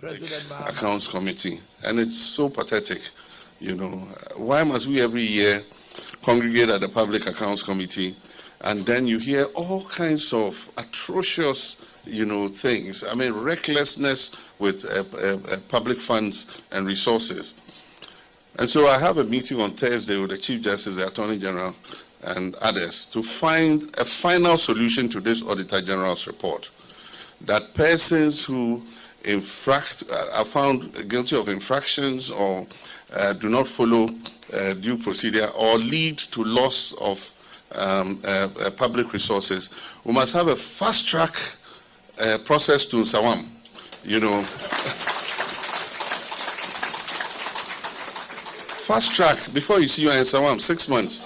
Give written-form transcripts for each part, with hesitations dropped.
Accounts Committee. And it's so pathetic, you know. Why must we every year congregate at the Public Accounts Committee and then you hear all kinds of atrocious, you know, things. I mean, recklessness with public funds and resources. And so I have a meeting on Thursday with the Chief Justice, the Attorney General, and others to find a final solution to this Auditor General's report. That persons who are found guilty of infractions or do not follow due procedure or lead to loss of public resources, we must have a fast-track process to Sawam, you know. Fast-track, before you see you in Sawam, 6 months.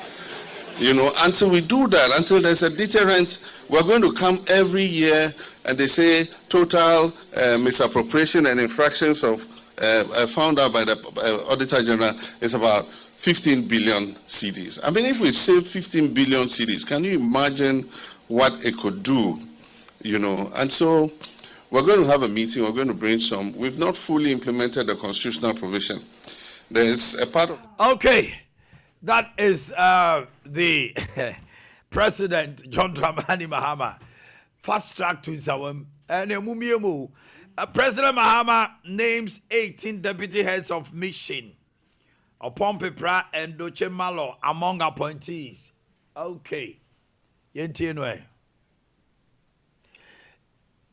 You know, until we do that, until there's a deterrent, we're going to come every year and they say total misappropriation and infractions of found out by the Auditor General is about 15 billion cedis. I mean, if we save 15 billion cedis, can you imagine what it could do? You know, and so we're going to have a meeting, we're going to brainstorm. We've not fully implemented the constitutional provision. There's a part of... Okay, that is the President John Dramani Mahama. Fast track to Zawam. And President Mahama names 18 deputy heads of mission upon Pepra and Doche Malo among appointees. Okay. Yentienwe.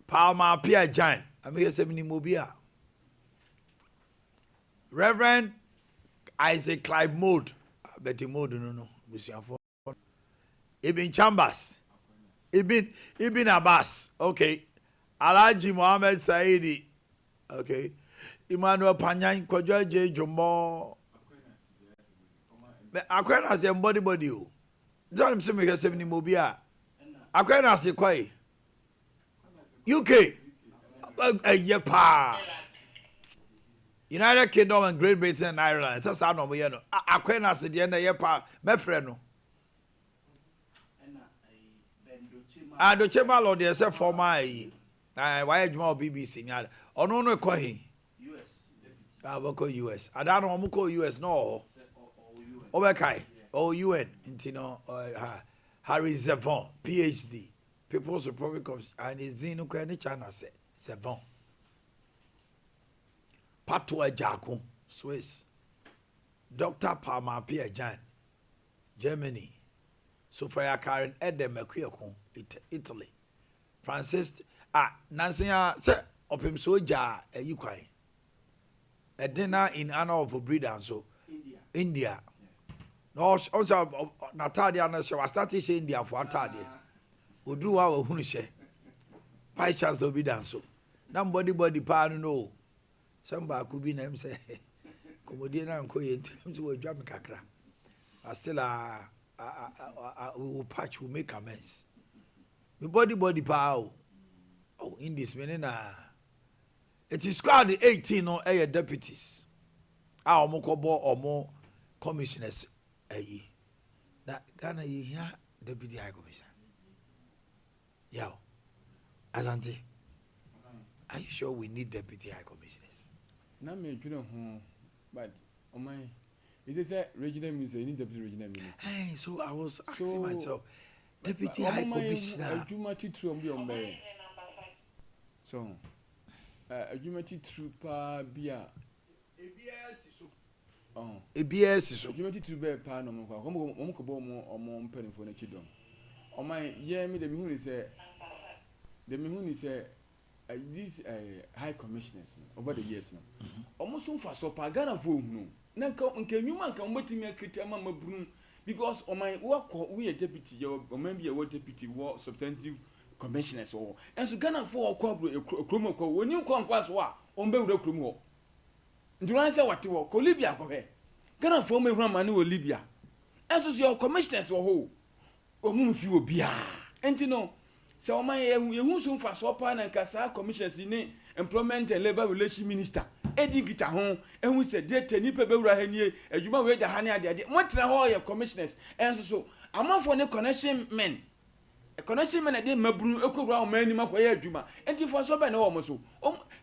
Palma Pia Jan. I'm here saying Mobia. Reverend Isaac Clive Mode. Betty Mode, no. Ibn Chambers. Ibn Abbas. Okay. Alaji Mohammed Saidi. Okay. Emmanuel Panyan Kojo J. Jumbo. Akwena say body. John him say me say ni mobia. Akwena say kwai. UK. Yepa. United Kingdom and Great Britain and Ireland. That's how no no. Akwena say the na yepa me frɛ no. Doche Malo dey say former why adwuma BBC nya. Ono no kɔ he. US. Aboko US. Ada no mo kɔ US no. Obekai or UN intino Harry Zevon PhD People's Republic of and Zinu Ukraine China say Zevon Patwa Jaku Swiss Dr. Palma Pierre Jan Germany Sophia Karen Edem Makuyaku Italy Francis Nansia say opim soja Ukraine a dinner in honor of a breeder and so India. No, also Natalia na she was starting say India for Natalia. We do our who say. By chance to be done so. Nobody pa no. Somebody could be name say. Comedian and koye to drum kakra. I still we will patch will make amends. Me body pa oh in this meaning it is called 18 no air deputies. Our mokobo or more commissioners. That Ghana you hear Deputy High Commissioner. Yaw. Asante. Are you sure we need Deputy High Commissioners? Not me, you know, but on my is it regional minister? You need Deputy Regional Minister. Hey, so I was asking myself, Deputy High Commissioner. So, a humanity trooper beer. ABS is so. You want to be a pan on more penny for the children. On my year, me the Mihun is these high commissioners over the years now. Almost so far, so Pagana for no. Nanka, can you man come with me a critical broom because on my work, we a deputy, or maybe a word deputy war substantive commissioners or and so Ghana for a chromo when you come fast war on Bell Chromo. Do I say what you want? Libya, Ghana for me run money with Libya. And so your commissioners or who? Or whom few be. And you know, so my you soon for Sopan and Casa commissioners in employment and labor relation minister. Eddie Gita home, and we said, Dear Tenipa Henry, and you might wait the honey idea. What the whole your commissioners? And so, I'm not for no connection men. connection man dey mabunu ekowura o mani makoye adwuma enti for so be na wo mo so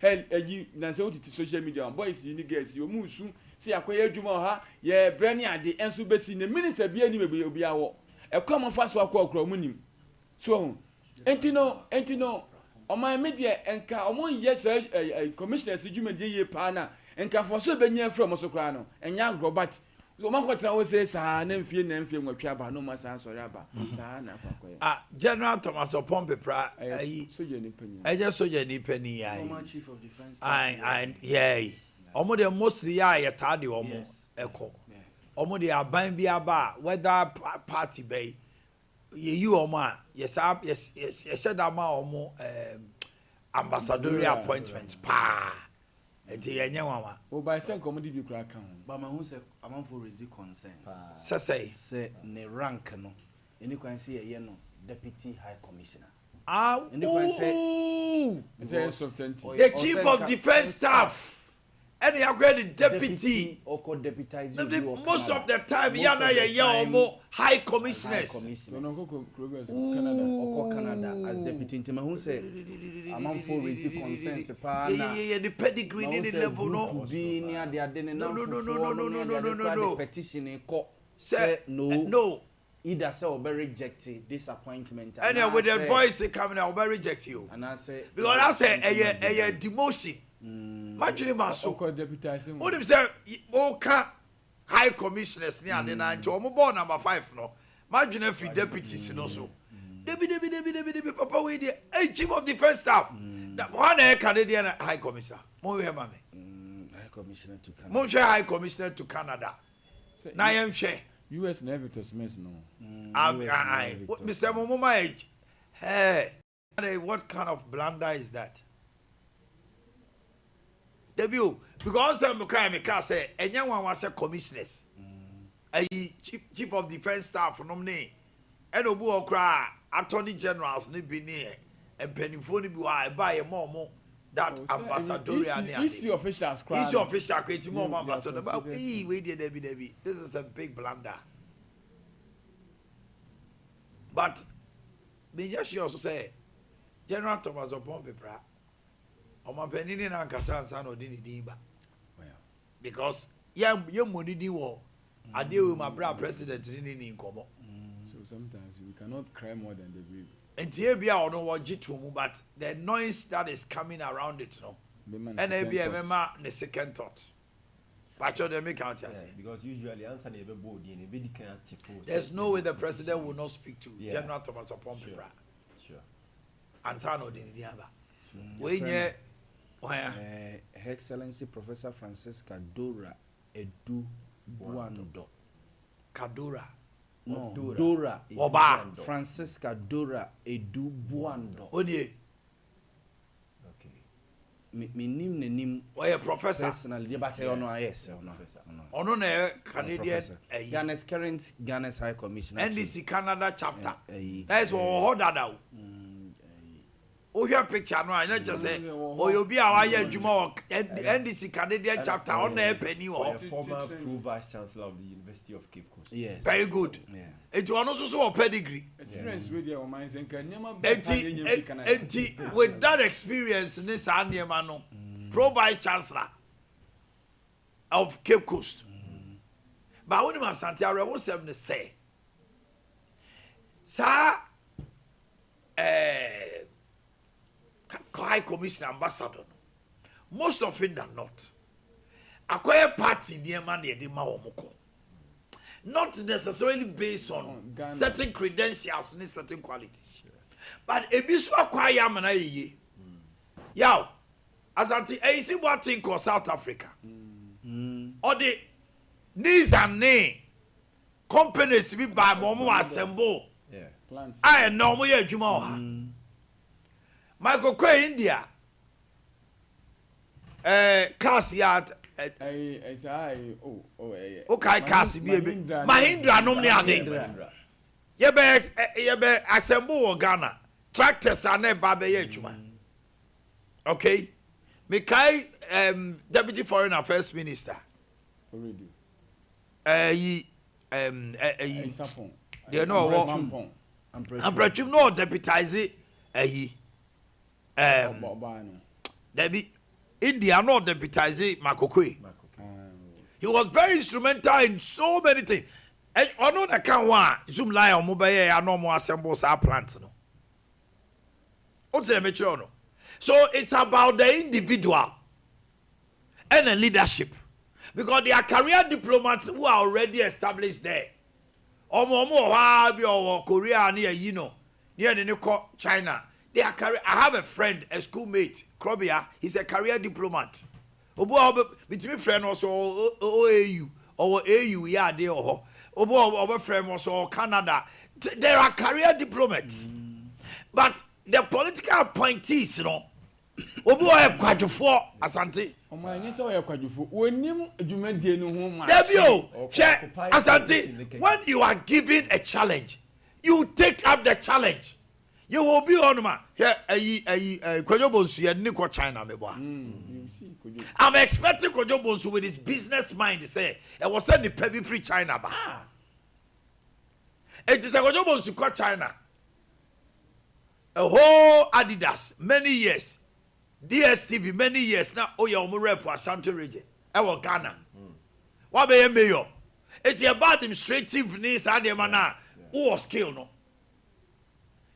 agi na se wotiti social media boys ni girls o mu su si akoye adwuma ha ye brani ade enso besi ne minister bia ni mebi obi awo ekwa fa so akwa mu nim so enti no o my media enka o mo ye commissioners adwuma de ye pa na enka for so be nya from so kra no enya grobat so makotra wo say sa na mfie nwatwa ba no ma sa sorry aba sa na kwakoye General Thomas Opompe pra soja ni pani just soja ni pani former chief of defense yeah omo de mostly ya tade omo eko omo de aban bi aba whether party bay ye omo a yes said ama omo ambassadorial appointments pa enti yenye wawa o by say comedy bi kura kan ba ma hu say amanfo raise concerns say ne rank no any kwan say ye no deputy high commissioner any kwan say the chief of defense staff any the deputy or could deputize most of the time yana ye omo high commissioners no Canada or Canada as deputy intima who say amanfo raise concerns pa na the pedigree ni level no be near the adene no petition ko say no either say or be rejected disappointment and with the voice coming out be reject you and I say because I say a demotion imagine ma so deputizing what him say oka high commissioners ni ade na nti omo born number 5 no imagine if deputies no so debi papa we dey chief of defense staff that one Canadian high commissioner mo we ma me high commissioner to Canada mo share high commissioner to Canada na yem share US na advertisements no Mr. Momoma age hey what kind of blunder is that debut because some kind me can say enya wan was commissioners chief of defense staff no me and obu okra attorney generals ni bi ni empanifo ni bi wa buy more that ambassadorial easy officials crowd easy official create more ambassador but we dey debi this is a big blunder but me just also say General Thomas Opompe pra omapanini na nkasa ansa no di ni din ba because ye money di wo ade we my bra president ni nkomo so sometimes we cannot cry more than the baby enti bia ono wo jitu mu but the noise that is coming around it no and e bia mema the second thought but you make out because usually answer na ebe board and ebe dikan tipo there's no way the president will not speak to General Thomas Opompe pra sure ansa no di ni aba we nye Her Excellency Professor Francisca Dora Edu Buando. Kadora. No, Dora. Oba. Francisca Dora Edu Buando. Onye. Okay. Me nim. Why a professor? Personally, but I know yes. Ono na Canadian. Ghana's High Commissioner. NDC Canada chapter. That's what that. Oh, your picture no, I just say, oh, you'll be our Juma NDC Canadian chapter on the penny or former pro vice chancellor of the University of Cape Coast. Yes, very good. Yeah, it was also so a pedigree. Experience with your minds and can never with that experience in this Andiamano, pro vice chancellor of Cape Coast. But when you Santiago was 70 say, sir, High Commissioner Ambassador, most often than not, acquire party near money de Maomoko. Not necessarily based on certain credentials and certain qualities. But a bisu acquire mana ye. Yow, as anti AC what thing called South Africa. Or the knees and knee companies be by Momo assemble. I know more Juma. Michael Kwe India cars yard okay cars be Mahindra no me ade yebe assemble Ghana tractors are na ba be adwuma okay me kai deputy foreign affairs minister already they know Amprachum no deputize Debbie India no deputize Makokwe. He was very instrumental in so many things. And on no account one Zoom lie on mobile and no more assembles our plants. No. What's the mature no? So it's about the individual and the leadership. Because there are career diplomats who are already established there. Korea near near the China. They are career. I have a friend, a schoolmate, Krobia. He's a career diplomat. Between friend also OAU or AU, yeah, they are. Obo friend also Canada. There are career diplomats, but the political appointees, you know. Obo have quite for Asante. Asante, when you are given a challenge, you take up the challenge. You will be on ma. Here, China, I'm expecting Kojo Bonsu with his business mind to say, I was sending Pebby free China. It is a Kojo Bonsu called China. A whole Adidas, many years. DSTV, many years now. Oh, you're rep for Ashanti region. I will Ghana. What be a mayor? It's about administrative needs and the manner. Who skill no?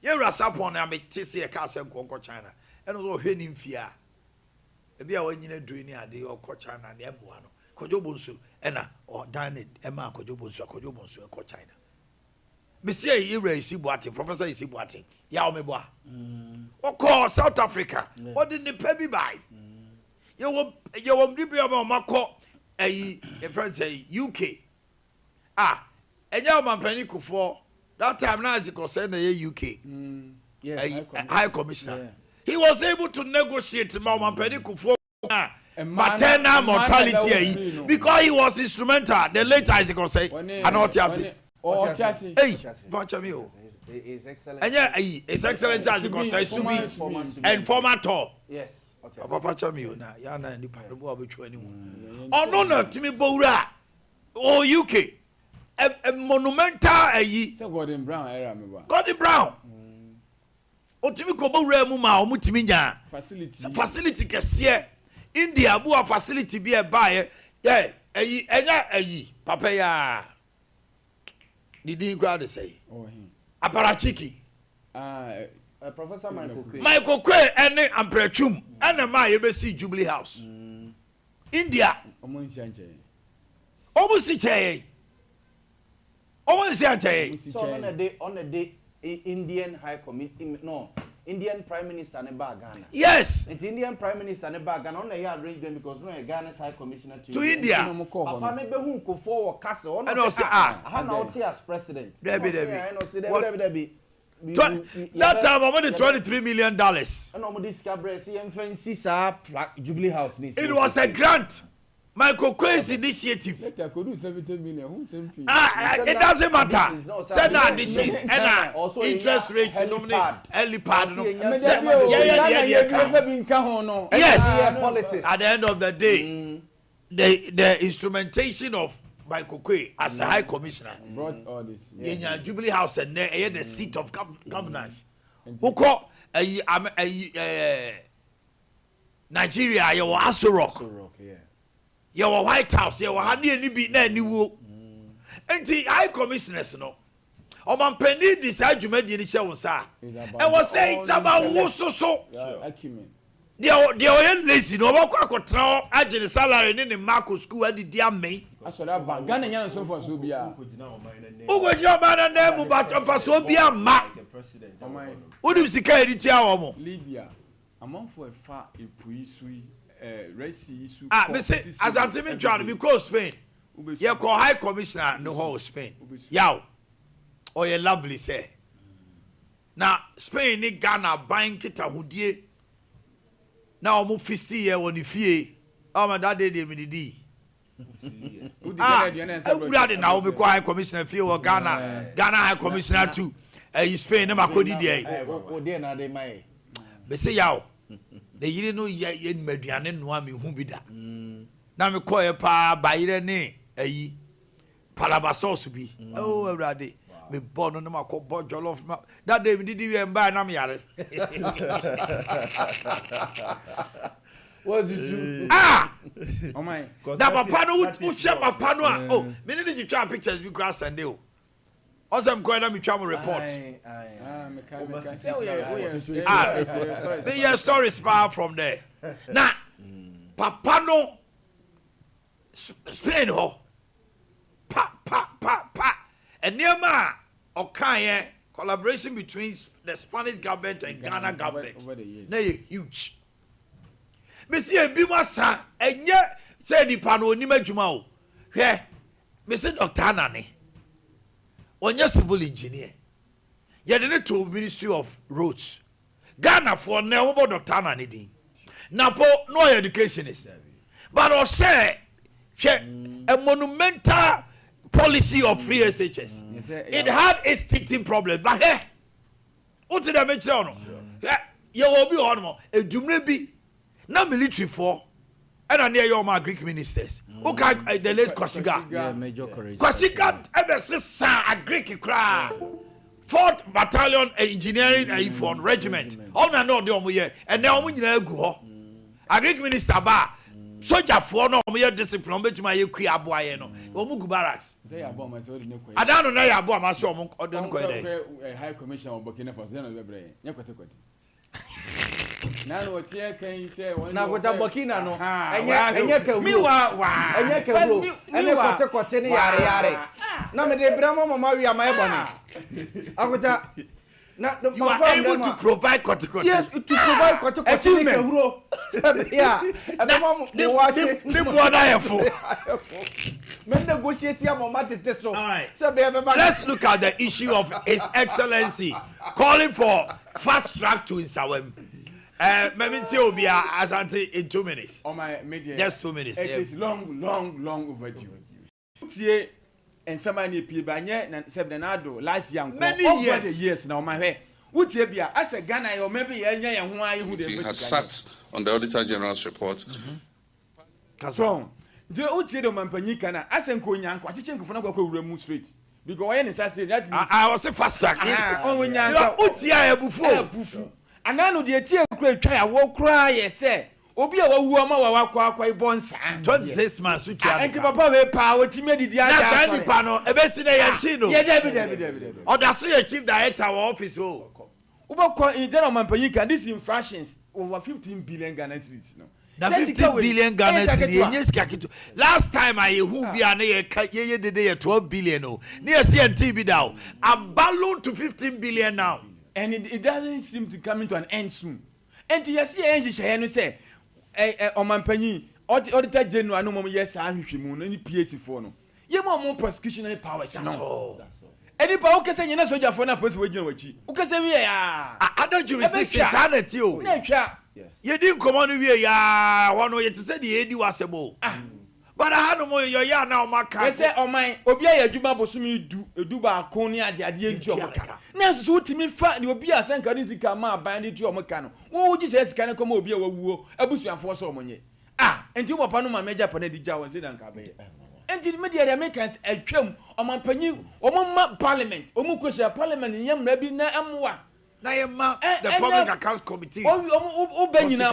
You ras up on a TC a castle and China. And also hidden fear. If you are when you doing it, or China and M1, Kojobunsu, Enna, or Danid, Emma Kojobunsu, Kojobunsu, China. Monsieur Ire Isibuati, Professor Isibuati, Yaomeboa. Or call South Africa. What did the Pebby buy? You won't be able to a friend say UK. And Yaman Penico for that time now as you send the UK. Yes, High Commissioner. Yeah. He was able to negotiate Mama Penico for maternal mortality because he was instrumental. The later as you can say, and not just. Hey, His Excellency. And yeah, His Excellency as you can say, Subi and former tour. Yes. Papa me na ya na ni parabo abechu animu. Ono na timi bowura o UK. A monumental ayi. Say Gordon Brown era me ba. Gordon Brown. O timi ko bowura mu ma o mutimi nya. Facility kese. India bu a facility bi e ba ye. Ayi enya ayi. Papa ya. Did crowd say? Oh, him. Aparachiki. Professor Michael Kwe and Amprachum and my ABC Jubilee House. India. Almost So on a day, Indian High Committee, no, Indian Prime Minister Neba Ghana. Yes. It's Indian Prime Minister Neba Ghana on a year arrangement because no Ghana's High Commissioner to India. Papa nebe who go forward castle. I know say how as president. That time I wanted $23 million. It was a grant. Michael Kwes initiative. Let I could do 70 million. It doesn't matter. Send out this is interest rate nominate early pad. Yes. At the end of the day, the instrumentation of Michael Kwe as a high commissioner brought all this. In Jubilee House and the seat of governance. Who call Nigeria? You were Aso Rock. You were White House. You were Hani be na niwo. Enti high commissioners no. Omanhene decide you made the initial sa. And was saying it's about who so. Acumen. They are lazy. No one could tell agent salary in the Marco school at the dear me. I saw that bank. Ghana and so for Sobia. Who was your man and name but of Sobia Mac? Who do you see? Libya. Among for a far a puisui, Resi. As I'm telling you, because Spain, you call High Commissioner no whole Spain. Yaw. Oh, you lovely say. Now, Spain, ni Ghana, buying kita hudie. Now, I'm 50 years on the fee. Oh, my dad did me the I'm now be High Commissioner fee or Ghana High Commissioner too. Spain, I'm a cody day. Oh, dear, now they may. But say, yaw. The you know ye median and one who be that. Now me call a pa by the name, Palabasos be. Oh, ready. me born no ma ko bo jollof that day me did you buy na me yare What did you? Oh my. that papa no who share papa no oh me need to try pictures be grass and dey also I'm going to me try report the story spa from there now papa no Spain ho pa and near ma okay collaboration between the Spanish government and Ghana government na huge me see e bi wasa enye say di pa no oni madwuma o hwe me see Dr. Anane onye civil engineer ye de to Ministry of Roads Ghana for na wo Dr. Anane din na po no educationist but o say a monumental policy of free SHS it had its teething problems but hey what did I mention no ye will be on mo edumre bi na military for and near your my Greek ministers okay the late Kwasiga ever sister a Greek cry 4th battalion engineering for regiment all na no de omo ye and na omo nyina agu ho a Greek minister ba soldier for no omo ye discipline betuma ye kua aboa ye no omo gu barracks say ya bomb say odi ne koy adano na ya aboa ma so omo odon koy dey high commission of Burkina Faso na be bre nya kwete na no tie kan say won na kwata Burkina no enye ka mi wa enye ka bro ene kote ne yare na me de bramo mama wi ama ebo ni akwata na you are able to provide kote yes to provide kote ne ka bro yeah and mama de wache ne bo na yefo me negotiate ya mama tete so let's look at the issue of His Excellency calling for fast track to Nsawam. Meminti Obia Asante in 2 minutes. On my media. Just 2 minutes. It is long overdue. Tie and somebody pibanye na sebdenado last year many years now my hair. Wutie bia as a Ghana or maybe enya ye ho ayi hu He has sat on the Auditor General's report. So, the wutie do mampanyi kana asenko nyanko acheche nkofo na kwa wura mu straight. Because when is say that I was a fast track. On nyanko utia ebufu. Anano de tie kura twa ya wo kura ye say obi a wawu ama wa wakwa ibonsa 26 months utia. Enti papa we pa wotime didi ada. Na sani pa no ebesi na yanti no. Ye David. Odaso ye chief director of office o. Ubako in general mampanyika these infractions over 15 billion Ghana cedis no. Na 15 billion Ghana cedis enye sika kitu. Last time I who bia na ye dede 12 billion o. Na ye CNT bi da o. Abalo to 15 billion now. And it doesn't seem to come into an end soon. And you see engineer no say Omanpanyi Auditor General no mom yes ahwehwemu no ni PS4 no. Ye mo prosecution powers no. Any pa ukese nyina soldier for na police we gina wachi. Ukese wi ya. Other jurisdictions sanity o. Na twa. Ye di nkomo no wi ya wono ye tese de edi wasebo. But I had no yo ya na o maka. We say oman obi aye adwuma bosumi edu ba kon ni ade enti o maka. Na so utimi fa ni obi asanka ni sika ma ban ni ti o maka no. Wo ji se sika ne koma obi a wawuo abusuafo so omonye. Enti wo papa no ma meja pa na di ja won se dan ka be. Enti media the Americans atwam omanpanyi omma parliament omu kwesha parliament nyamra bi na emwa na ye ma the public accounts committee o banyina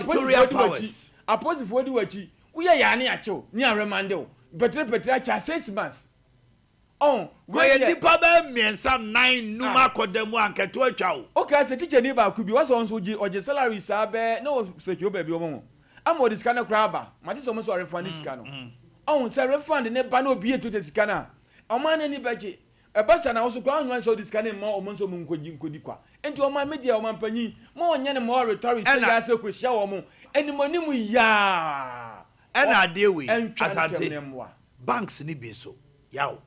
apostle di wachi uye ya ne achew ni aremande o petre acha 6 months go ye dipa ba miensa 9 numa kodemu anketo atwa o okay say teacher ni ba ku bi waso onso oje salary sa be na o secure ba bi omo amo dis kana kraba mate so mo so refund dis kana say refund ne ba na obi eto sika na omane ni baje ebasa na also kwa nwan so dis kana ma omo so mo nkodi kwa enti oma media oma panyi ma onye ne mo retire say ya se ko hia wo mo enimonim ya and ade we asante banks ni bi so yawo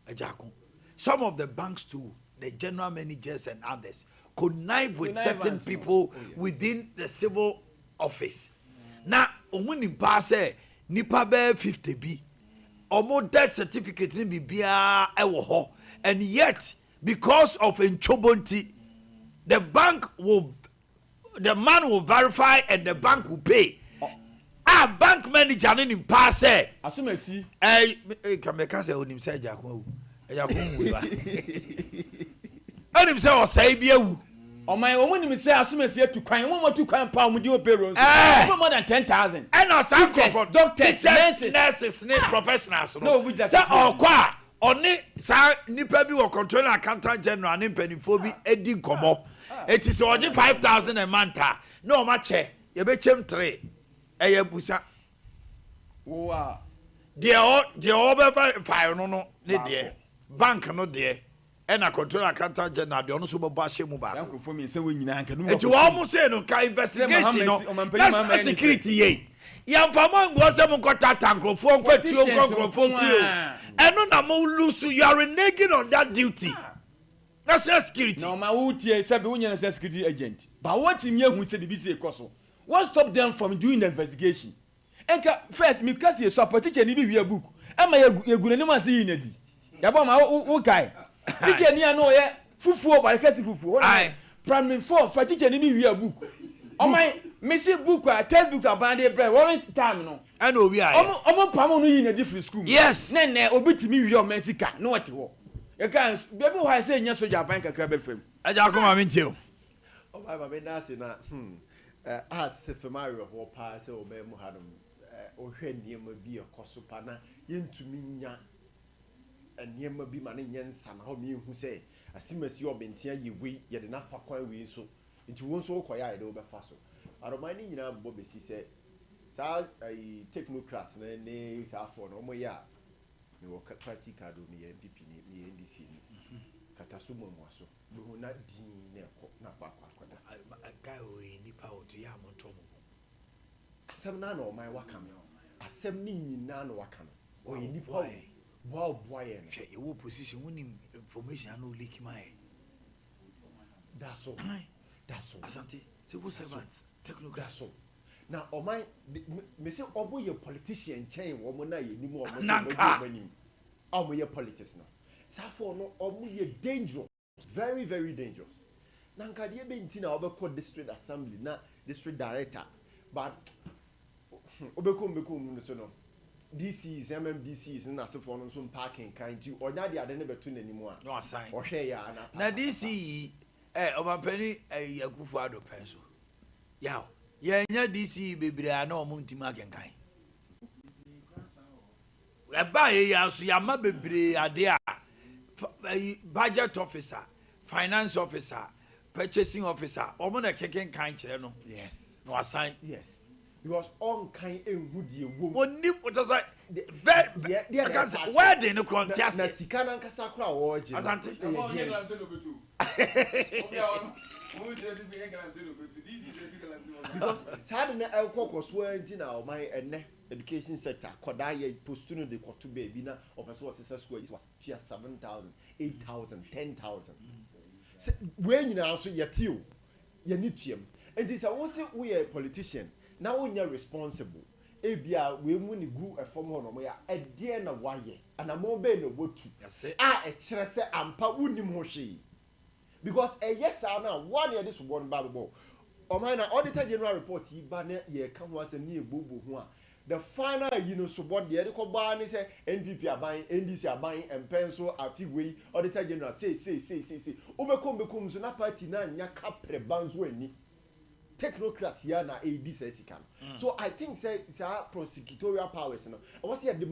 ajako some of the banks too the general managers and others connive with certain people within the civil office na omunim pa say nipa be 50 bi omo death certificate ni bibia ewo ho and yet because of enchobonti the man will verify and the bank will pay. Bank manager ni pa say asumasi kameka say onim say jakon we ba Onim say osai bi awu. Oman omunim say asumesi etu kwan mo tu kwan pa mo di opero. More than 10,000. And no some for doctors, nurses, professionals. No, we just say okwa oni sa nipa bi wo control accountant general ne mpanifo bi edi nkomo. It is oje 5,000 a month. No ma che, ye be chem 3. Eye busa. Wow. De over 5 no ne de. Bank no de. And a control accountant general de ono so bo ba mu ba. Uncle for me say we nyina nka no. It you almost say no ka investigation no. That's security ye. Ya fama ngo se mu kota tankrofo nfa ti o konkrofo fi o. Eno na mo lose you are reneging on that duty. That's security. No ma wo tie say be wonya na security agent. But what him ye hu say be say koso. What stop them from doing the investigation? Enka first me kasi e support teacher ni bi wi book. Ama ye gune ni ma say yin adi. Ya ba ma wo kai. Teacher ni ano ye fufuo ba kasi fufuo. Primary 4 for teacher ni bi wi book. O my Messi book a textbook abande bread warrant time no. And we are. Omo pam no yin adi free school. Yes. Ne obetimi wi o Mexica no what wo. You can baby why say nya soja ban kakra be fam. Aja ko ma mentio. O ba ba be na se na as se Mario ho pa se o be mu hadum o hwe niema bi ekoso pa na yentumi nya niema bi ma ne nyensa na ho me hu se asimasi obentia yewi ye de na fa kwan wi so nti won so koya ye de o be fa so aromani nyina bo be si se sa technocrats na ne sa for no mo ya ni wo party card ni MPP ni NDC ni kataso mo aso do na din na ko na kwa da guy o ni pa o to ya mo to mo asem na no mai waka me asem ni nyina no waka no o ni pa wow boy no she you position woni information no leak my that's all asante civil servants technocrats na o mai me say obo ye politician chain wo mo na ye ni mo o mo say omo ye politics no safo no omo ye dangerous, very very dangerous. Na nka de be nti na obekọ district assembly na district director but obekọ no so no DCs MMDCs na safo no so parking kan ti onya de ade ne beto nanimu a no assign ohwe ya na DC obapani Yakufu Ado penso yaw ye nya DC bebre na omuntima akenkan eba ye ya so ya ma bebre ade a budget officer, finance officer, purchasing officer omo na keken kan kire no yes no assign yes because on kan ehudie wo oni just like where dey no contias na sika na nkasa kra wo je asante because sad na elkokoso anti na o my ene education sector koda ye post no de koto baby na opeso was success school was 7,000 8,000 10,000 we nyina so yetio ye nituem enti say wo se we a politician na wo nya responsible ebia we mu ni gu efom ho no mo ya ede na waye anamo be no botu a e kire se ampa unim ho hwe because yes na one year this one babbo o man na auditor general report yi ba na ye ka ho asem ni ebobo ho a the final so board the ko ba ni say NPP aban NDC aban empenso afigwe auditor general say obekom so na party na nya kapre banzo ani technocrat here na AD says can so I think say prosecutorial powers no I was here the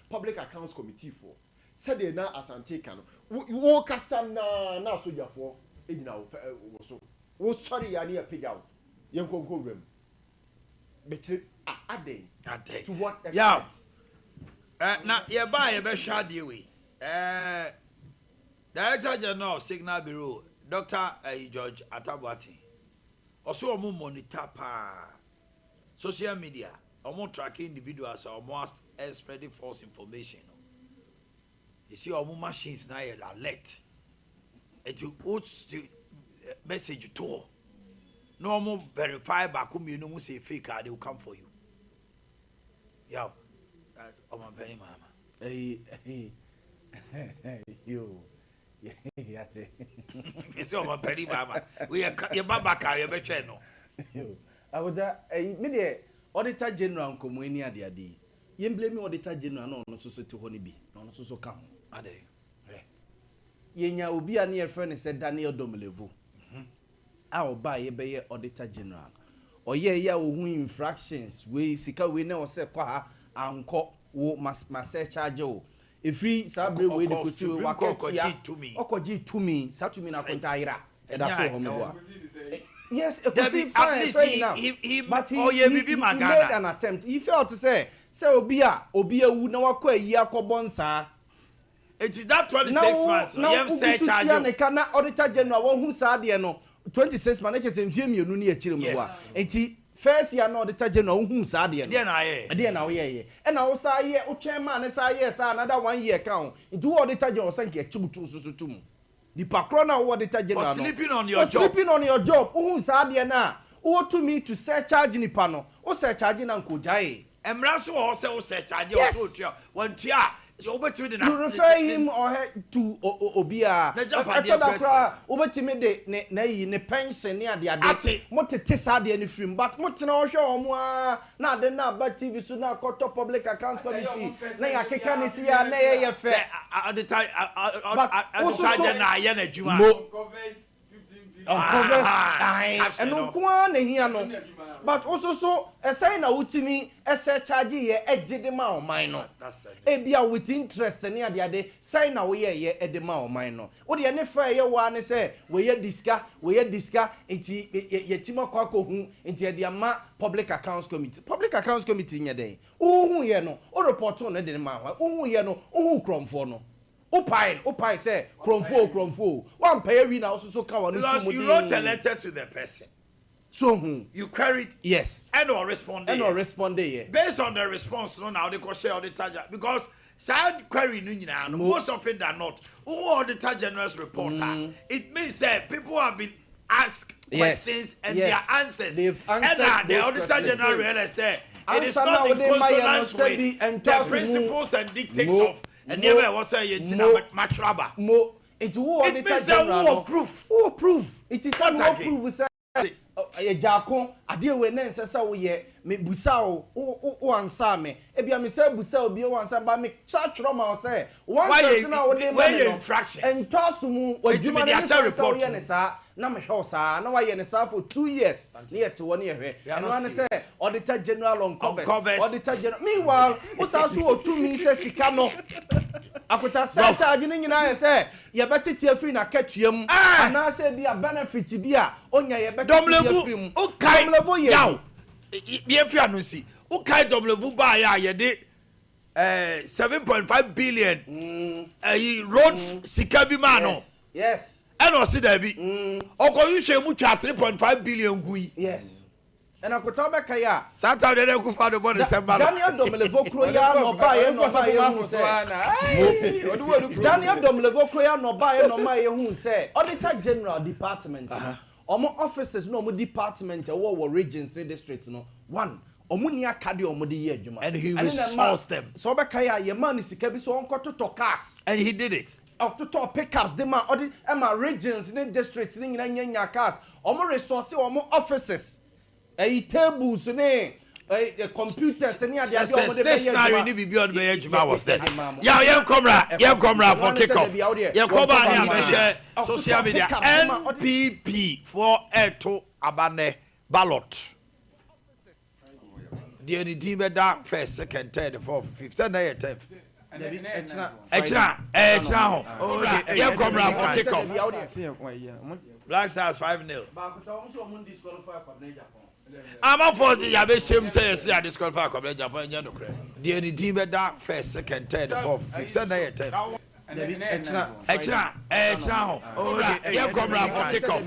public accounts committee for said they na asante can wo kasa na soja for ejina wo so wo sorry ya na pig out yen konko rem betre ade to what extent yeah na ye ba ye be hwa de we Director General of Signal Bureau Dr. George Atabuati also omo monitor pa social media omo tracking individuals omo spreading false information you see omo machines na ye alert it will message to no more verify back you know say fake they will come for you yo omo penny mama yo yate you see omo penny mama we your baba car you be try no yo awoda me de auditor general nkomo ani ade ye blame auditor general no so te ho ne bi no so ka ho ade yenya obi a ne friend said Daniel Domelevo a oba ye be auditor general oye ya ohun infractions we sika we na o se kwa ha anko wo mas charge o efri sabre we de kosi we wakotia okoji to me sa to me na kwenta ayira e da so homo yes ekosi fine but he made an attempt he felt to say obi ewu na wakọ ayi akobonsa it is that 26 months you have say charge na kana auditor general won hu sa de no 26 months na kese mfie mienu na akire mu wa enti first year na auditor general hu sa de no de na wo ye e na wo sa ye wo twen ma ne sa ye sa another 1 year kan enti wo auditor general sanke achibutu susutum di pakro na wo auditor general no sleeping on your job hu sa de na wo to me to say charge ni pa no wo say charge na nkojae emra so ho say wo say charge wo to tia wan tia you refer him or her to Obia. Obetimi de na yi ne pension ne ade motete sade ani film but motena o hwe omo na de na ba TV so na koto public account committee na ya keka ne si ya na ye fe adeta na ye na djuma eno kwa na hia no but also so say na utimi say charge ye ejide ma o man no e bia with interest ne ade say na wo ye ede ma o man no wo de ne fa ye wa ne say we ye diska enti yetima kwa ko hu enti de ama public accounts committee nye den wo hu ye no o report no de ma ho wo hu ye no wo hu kromfo no Opine say kromfo one pay we now so ka wanu tumu you wrote a letter to the person so you queried yes and or responded yeah. Based on the response no now they go share the charge because side query no nyina no most of it are not who auditor general's reporter it means that people have been asked questions and their answers they've answered and the auditor general really say it is not in consonance with the principles and dictates of and never was say matraba it means that proof it is no proof say Jako ade we na nsesa wo ye me busa o ansa me e bia me say busa obi o ansa ba me cha tworo ma o say one person na wo dey me and toss mu wadwuma na report ye ne sa na me hwe sa na wa ye ne sa for 2 years na ye te wo na ye hwe and one say auditor general on covers auditor general meanwhile o sa so o tu mi say sika no akota say charge ni nyina ye say ye betete free na katuam ana say bia benefit bia onya ye betete free mu Domlevo yaw be fi anusi o kai Domlevo ba ya ye de 7.5 billion road sika bi ma no yes and o si da bi o ko yu hwe mu twa 3.5 billion gui yes and akota be kai a sata de ku fa do bo December Daniel Domlevo kro ya no ba ye hu se Daniel Domlevo kro ya no ba ye no ma ye hu se auditor general department omo offices no omo department wo regions and districts no one omo ni akade omo de ye adwuma and he resourced them so be kai ye man sika bi so onko toto cars and he did it toto pickups de ma odi regions and districts ni nyanya cars omo resource omo offices tables ne computers and the stationary ni bibi on be adwuma was there yeah come for kick off yeah come on here social media NPP for eto abane ballot the any team be that first second third fourth fifth na year 10th extra ho yeah come for kick off Black Stars 5-0 I'm up for the Yabeshim says, I disqualify Japan. The only team at that first, second, third, fourth, fifth, and 10th. Extra. Oh, yeah, come round for kickoff.